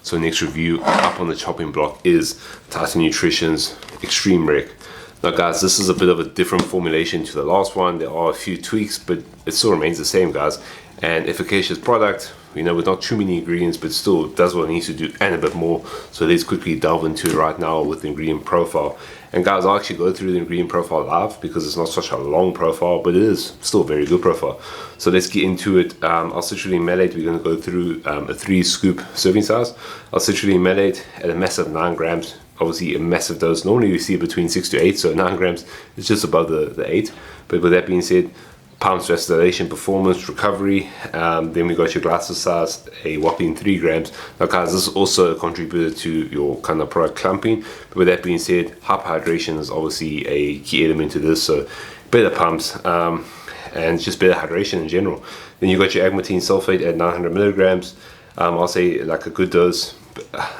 So next review up on the chopping block is Titan Nutrition's Extreme Rec. Now guys, this is a bit of a different formulation to the last one. There are a few tweaks, but it still remains the same, guys. And efficacious product, you know, with not too many ingredients, but still does what it needs to do and a bit more. So let's quickly delve into it right now with the ingredient profile. And guys, I'll actually go through the ingredient profile live because it's not such a long profile, but it is still a very good profile. So let's get into it. Our Citrulline Malate, we're going to go through a 3-scoop serving size. Our Citrulline Malate at a massive 9 grams, obviously a massive dose. Normally we see it between 6 to 8, so 9 grams is just above the 8. But with that being said, pumps, vasodilation, performance, recovery. Then we got your glycoside, a whopping 3 grams. Now guys, this is also a contributor to your kind of product clumping. But with that being said, hyperhydration is obviously a key element to this. So better pumps and just better hydration in general. Then you got your Agmatine Sulfate at 900 milligrams. I'll say like a good dose.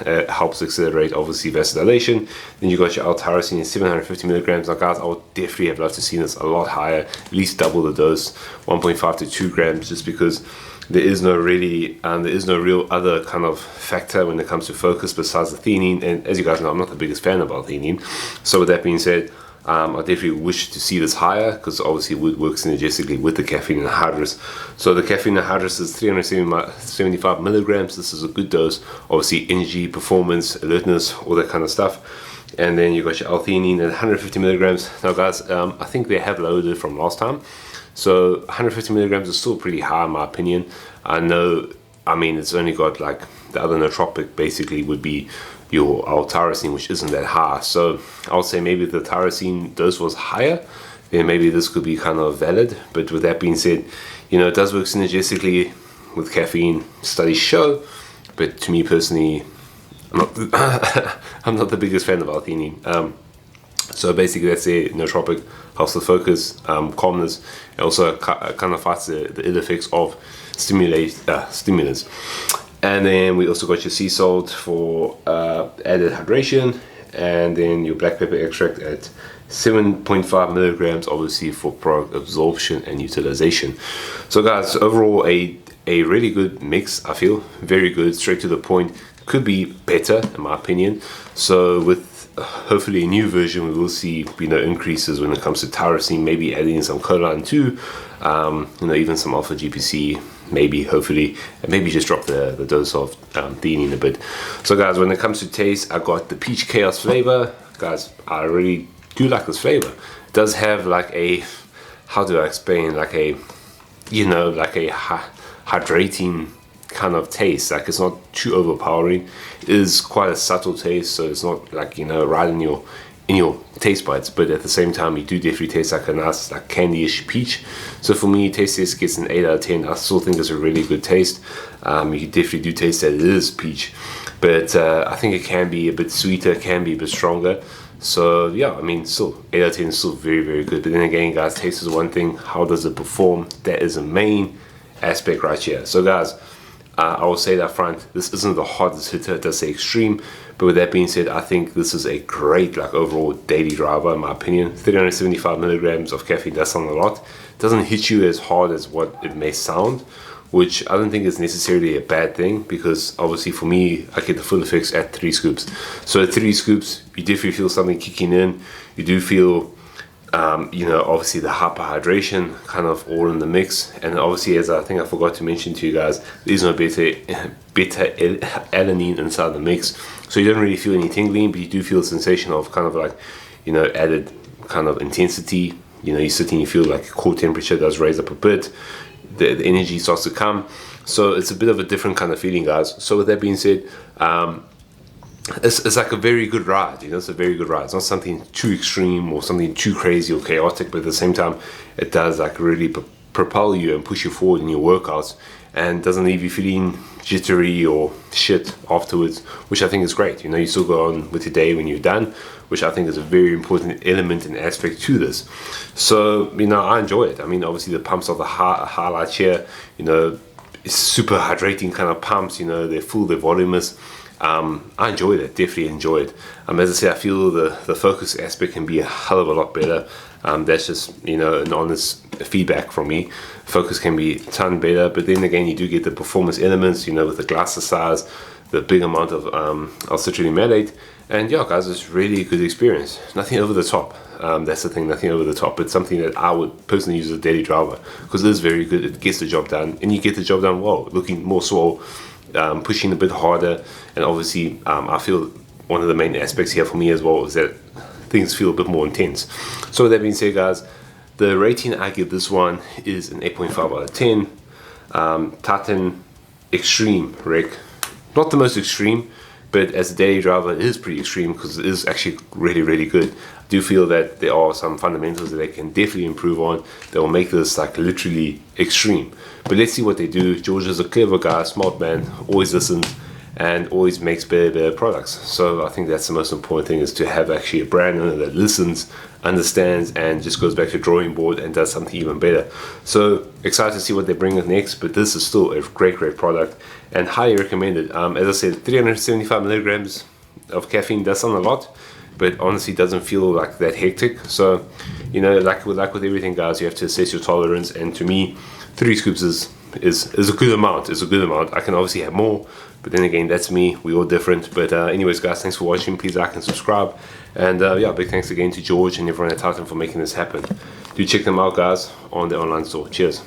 It helps accelerate obviously vasodilation. Then you got your L-tyrosine at 750 milligrams. Now guys, I would definitely have loved to see this a lot higher, at least double the dose, 1.5 to 2 grams, just because there is no real other kind of factor when it comes to focus besides the theanine. And as you guys know, I'm not the biggest fan of L-theanine. So with that being said, I definitely wish to see this higher because obviously it would work synergistically with the caffeine anhydrous. So the caffeine anhydrous is 375 milligrams. This is a good dose. Obviously energy, performance, alertness, all that kind of stuff. And then you got your L-theanine at 150 milligrams. Now guys, I think they have lowered it from last time. So 150 milligrams is still pretty high in my opinion. I mean, it's only got like the other nootropic basically would be your L-tyrosine, which isn't that high. So I'll say maybe if the tyrosine dose was higher, then maybe this could be kind of valid. But with that being said, you know, it does work synergistically with caffeine, studies show. But to me personally, I'm not the biggest fan of L-theanine. So basically that's a nootropic, helps the focus, calmness, and also kind of fights the ill effects of stimulants. And then we also got your sea salt for added hydration, and then your black pepper extract at 7.5 milligrams, obviously for product absorption and utilization. So guys, overall a really good mix. I feel very good, straight to the point. Could be better in my opinion. So with hopefully a new version, we will see, you know, increases when it comes to tyrosine, maybe adding in some choline too, you know, even some alpha GPC, maybe, hopefully, and maybe just drop the dose of theanine a bit. So guys, when it comes to taste, I got the peach chaos flavor. Guys, I really do like this flavor. It does have like a, how do I explain, like a, you know, like a hydrating kind of taste. Like it's not too overpowering. It is quite a subtle taste, so it's not like, you know, right in your taste buds, but at the same time you do definitely taste like a nice like candy-ish peach. So for me, taste test gets an 8 out of 10. I still think it's a really good taste. You definitely do taste that it is peach, but I think it can be a bit sweeter, can be a bit stronger. So yeah, I mean, still 8 out of 10 is still very, very good. But then again, guys, taste is one thing. How does it perform? That is a main aspect right here. So guys, I will say that front, this isn't the hardest hitter, it does say extreme, but with that being said, I think this is a great like overall daily driver in my opinion. 375 milligrams of caffeine does sound a lot. It doesn't hit you as hard as what it may sound, which I don't think is necessarily a bad thing, because obviously for me, I get the full effects at 3 scoops. So at 3 scoops, you definitely feel something kicking in. You do feel you know, obviously the hyperhydration kind of all in the mix, and obviously, as I think I forgot to mention to you guys, there's no beta-alanine inside the mix, so you don't really feel any tingling, but you do feel a sensation of kind of like, you know, added kind of intensity. You know, you sit and you feel like core temperature does raise up a bit, the energy starts to come, so it's a bit of a different kind of feeling, guys. So with that being said, it's like a very good ride, you know. It's a very good ride. It's not something too extreme or something too crazy or chaotic, but at the same time, it does like really propel you and push you forward in your workouts, and doesn't leave you feeling jittery or shit afterwards, which I think is great. You know, you still go on with your day when you're done, which I think is a very important element and aspect to this. So, you know, I enjoy it. I mean, obviously the pumps are the highlight here. You know, it's super hydrating kind of pumps. You know, they're full, they're voluminous. I enjoyed it, definitely enjoyed. As I say, I feel the focus aspect can be a hell of a lot better. That's just, you know, an honest feedback from me. Focus can be a ton better, but then again, you do get the performance elements, you know, with the glycoside, the big amount of Citrulline Malate. And yeah, guys, it's really a good experience. Nothing over the top. That's the thing, nothing over the top. It's something that I would personally use as a daily driver because it is very good. It gets the job done, and you get the job done well, looking more swole, pushing a bit harder. And obviously, I feel one of the main aspects here for me as well is that things feel a bit more intense. So with that being said, guys, the rating I give this one is an 8.5 out of 10. Titan Extreme Rec. Not the most extreme, but as a daily driver, it is pretty extreme because it is actually really, really good. I do feel that there are some fundamentals that they can definitely improve on that will make this like literally extreme. But let's see what they do. George is a clever guy, smart man, always listens and always makes better products. So I think that's the most important thing, is to have actually a brand owner that listens, understands, and just goes back to drawing board and does something even better. So excited to see what they bring us next, but this is still a great product and highly recommended. As I said, 375 milligrams of caffeine does sound a lot, but honestly doesn't feel like that hectic. So, you know, like with everything, guys, you have to assess your tolerance, and to me, 3 scoops is a good amount. It's a good amount. I can obviously have more, but then again, that's me. We're all different. But anyways, guys, thanks for watching. Please like and subscribe. And yeah, big thanks again to George and everyone at Titan for making this happen. Do check them out, guys, on the online store. Cheers.